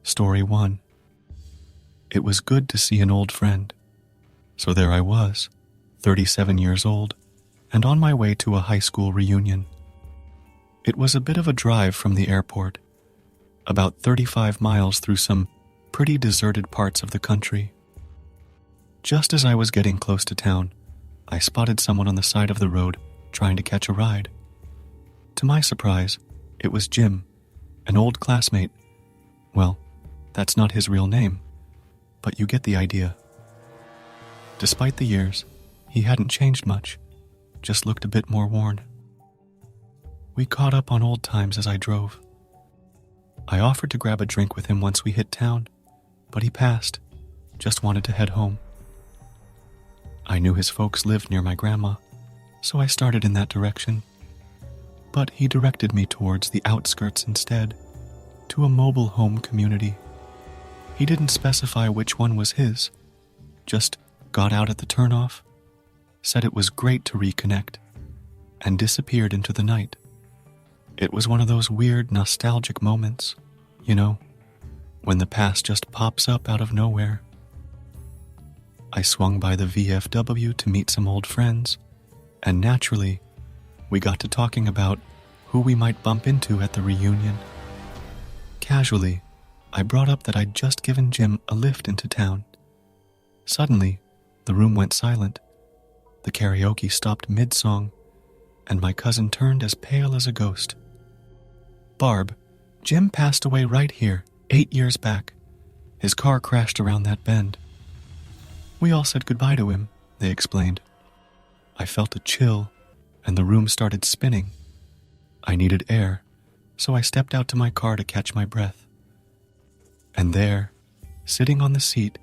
Story 1. It was good to see an old friend. So there I was, 37 years old, and on my way to a high school reunion. It was a bit of a drive from the airport, about 35 miles through some pretty deserted parts of the country. Just as I was getting close to town, I spotted someone on the side of the road trying to catch a ride. To my surprise, it was Jim, an old classmate. Well, that's not his real name, but you get the idea. Despite the years, he hadn't changed much, just looked a bit more worn. We caught up on old times as I drove. I offered to grab a drink with him once we hit town, but he passed, just wanted to head home. I knew his folks lived near my grandma, so I started in that direction. But he directed me towards the outskirts instead, to a mobile home community. He didn't specify which one was his, just got out at the turnoff, said it was great to reconnect, and disappeared into the night. It was one of those weird nostalgic moments, you know, when the past just pops up out of nowhere. I swung by the VFW to meet some old friends, and naturally, we got to talking about who we might bump into at the reunion. Casually, I brought up that I'd just given Jim a lift into town. Suddenly, the room went silent. The karaoke stopped mid-song, and my cousin turned as pale as a ghost. "Barb, Jim passed away right here, 8 years back. His car crashed around that bend." We all said goodbye to him, they explained. I felt a chill, and the room started spinning. I needed air, so I stepped out to my car to catch my breath. And there, sitting on the seat,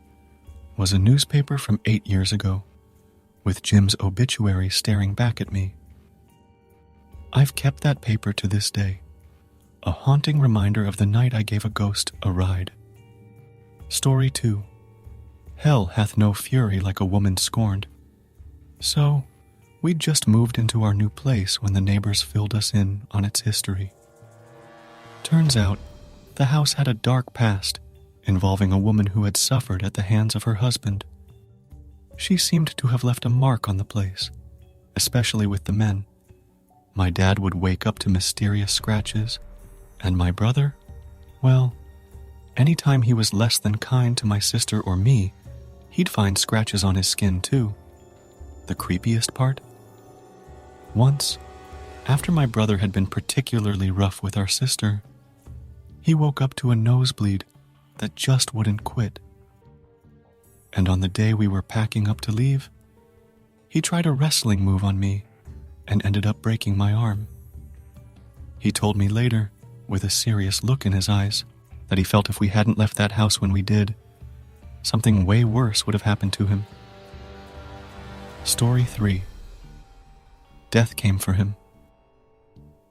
was a newspaper from 8 years ago, with Jim's obituary staring back at me. I've kept that paper to this day, a haunting reminder of the night I gave a ghost a ride. Story 2. Hell hath no fury like a woman scorned. So, we'd just moved into our new place when the neighbors filled us in on its history. Turns out, the house had a dark past involving a woman who had suffered at the hands of her husband. She seemed to have left a mark on the place, especially with the men. My dad would wake up to mysterious scratches, and my brother, well, anytime he was less than kind to my sister or me, he'd find scratches on his skin too. The creepiest part? Once, after my brother had been particularly rough with our sister, he woke up to a nosebleed that just wouldn't quit. And on the day we were packing up to leave, he tried a wrestling move on me and ended up breaking my arm. He told me later, with a serious look in his eyes, that he felt if we hadn't left that house when we did, something way worse would have happened to him. Story 3. Death came for him.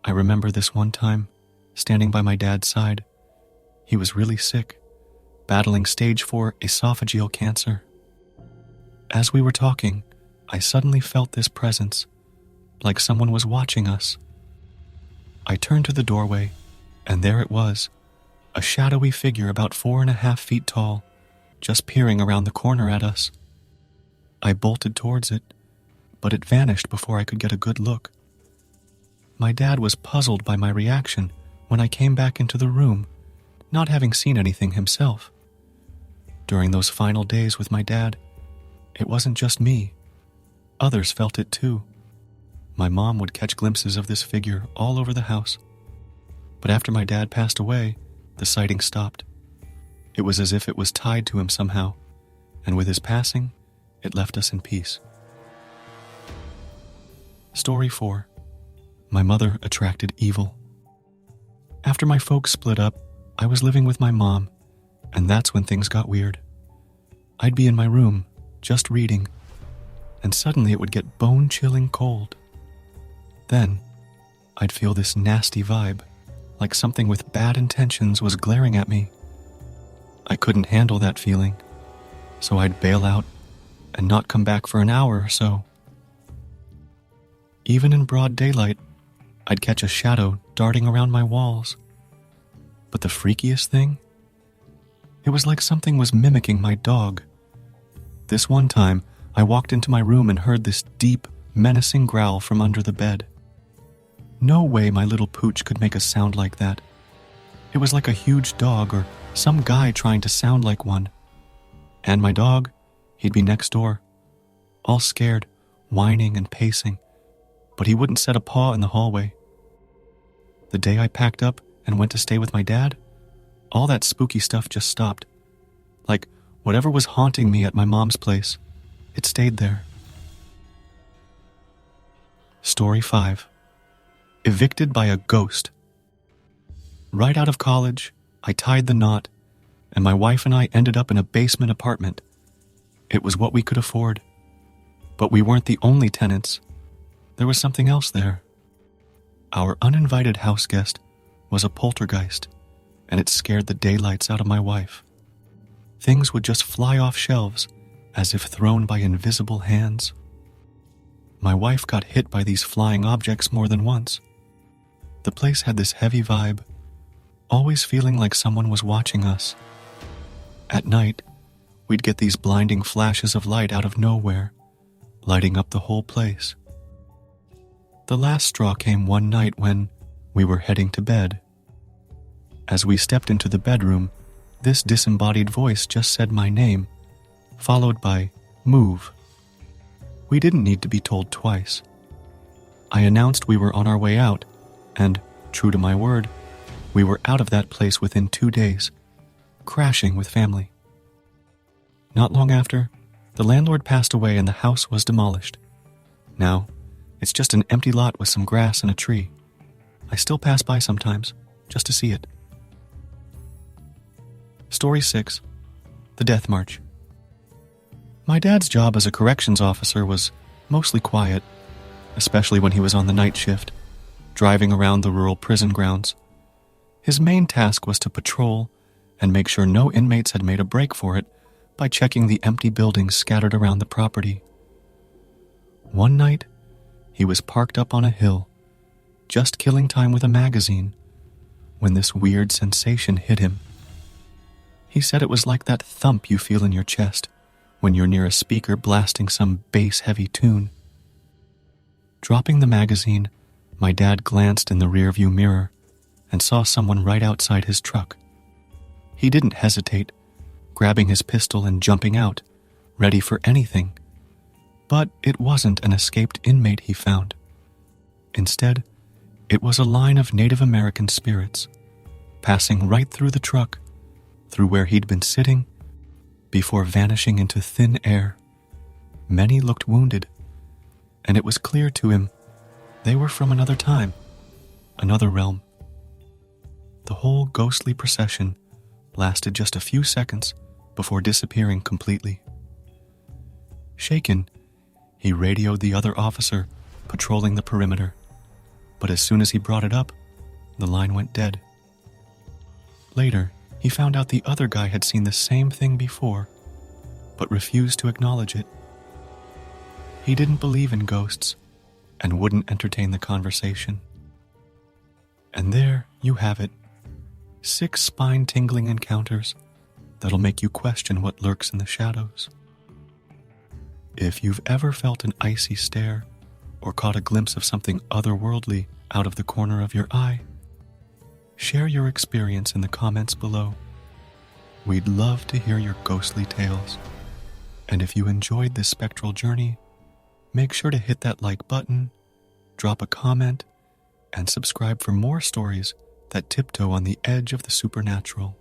I remember this one time, standing by my dad's side. He was really sick, battling stage 4 esophageal cancer. As we were talking, I suddenly felt this presence, like someone was watching us. I turned to the doorway, and there it was, a shadowy figure about 4.5 feet tall, just peering around the corner at us. I bolted towards it, but it vanished before I could get a good look. My dad was puzzled by my reaction when I came back into the room, not having seen anything himself. During those final days with my dad, it wasn't just me. Others felt it too. My mom would catch glimpses of this figure all over the house. But after my dad passed away, the sighting stopped. It was as if it was tied to him somehow, and with his passing, it left us in peace. Story 4. My mother attracted evil. After my folks split up, I was living with my mom, and that's when things got weird. I'd be in my room, just reading, and suddenly it would get bone-chilling cold. Then, I'd feel this nasty vibe, like something with bad intentions was glaring at me. I couldn't handle that feeling, so I'd bail out and not come back for an hour or so. Even in broad daylight, I'd catch a shadow darting around my walls. But the freakiest thing? It was like something was mimicking my dog. This one time, I walked into my room and heard this deep, menacing growl from under the bed. No way my little pooch could make a sound like that. It was like a huge dog or some guy trying to sound like one. And my dog, he'd be next door, all scared, whining and pacing, but he wouldn't set a paw in the hallway. The day I packed up and went to stay with my dad, all that spooky stuff just stopped. Like whatever was haunting me at my mom's place, it stayed there. Story 5. Evicted by a ghost. Right out of college, I tied the knot, and my wife and I ended up in a basement apartment. It was what we could afford. But we weren't the only tenants. There was something else there. Our uninvited house guest was a poltergeist, and it scared the daylights out of my wife. Things would just fly off shelves as if thrown by invisible hands. My wife got hit by these flying objects more than once. The place had this heavy vibe, always feeling like someone was watching us. At night, we'd get these blinding flashes of light out of nowhere, lighting up the whole place. The last straw came one night when we were heading to bed. As we stepped into the bedroom, this disembodied voice just said my name, followed by "move." We didn't need to be told twice. I announced we were on our way out, and, true to my word, we were out of that place within 2 days, crashing with family. Not long after, the landlord passed away and the house was demolished. Now, it's just an empty lot with some grass and a tree. I still pass by sometimes, just to see it. Story 6. The Death March. My dad's job as a corrections officer was mostly quiet, especially when he was on the night shift, driving around the rural prison grounds. His main task was to patrol and make sure no inmates had made a break for it by checking the empty buildings scattered around the property. One night, he was parked up on a hill, just killing time with a magazine, when this weird sensation hit him. He said it was like that thump you feel in your chest when you're near a speaker blasting some bass-heavy tune. Dropping the magazine, my dad glanced in the rearview mirror and saw someone right outside his truck. He didn't hesitate, grabbing his pistol and jumping out, ready for anything. But it wasn't an escaped inmate he found. Instead, it was a line of Native American spirits, passing right through the truck, through where he'd been sitting, before vanishing into thin air. Many looked wounded, and it was clear to him they were from another time, another realm. The whole ghostly procession lasted just a few seconds before disappearing completely. Shaken, he radioed the other officer patrolling the perimeter, but as soon as he brought it up, the line went dead. Later, he found out the other guy had seen the same thing before, but refused to acknowledge it. He didn't believe in ghosts and wouldn't entertain the conversation. And there you have it, 6 spine-tingling encounters that'll make you question what lurks in the shadows. If you've ever felt an icy stare or caught a glimpse of something otherworldly out of the corner of your eye, share your experience in the comments below. We'd love to hear your ghostly tales. And if you enjoyed this spectral journey, make sure to hit that like button, drop a comment, and subscribe for more stories that tiptoe on the edge of the supernatural.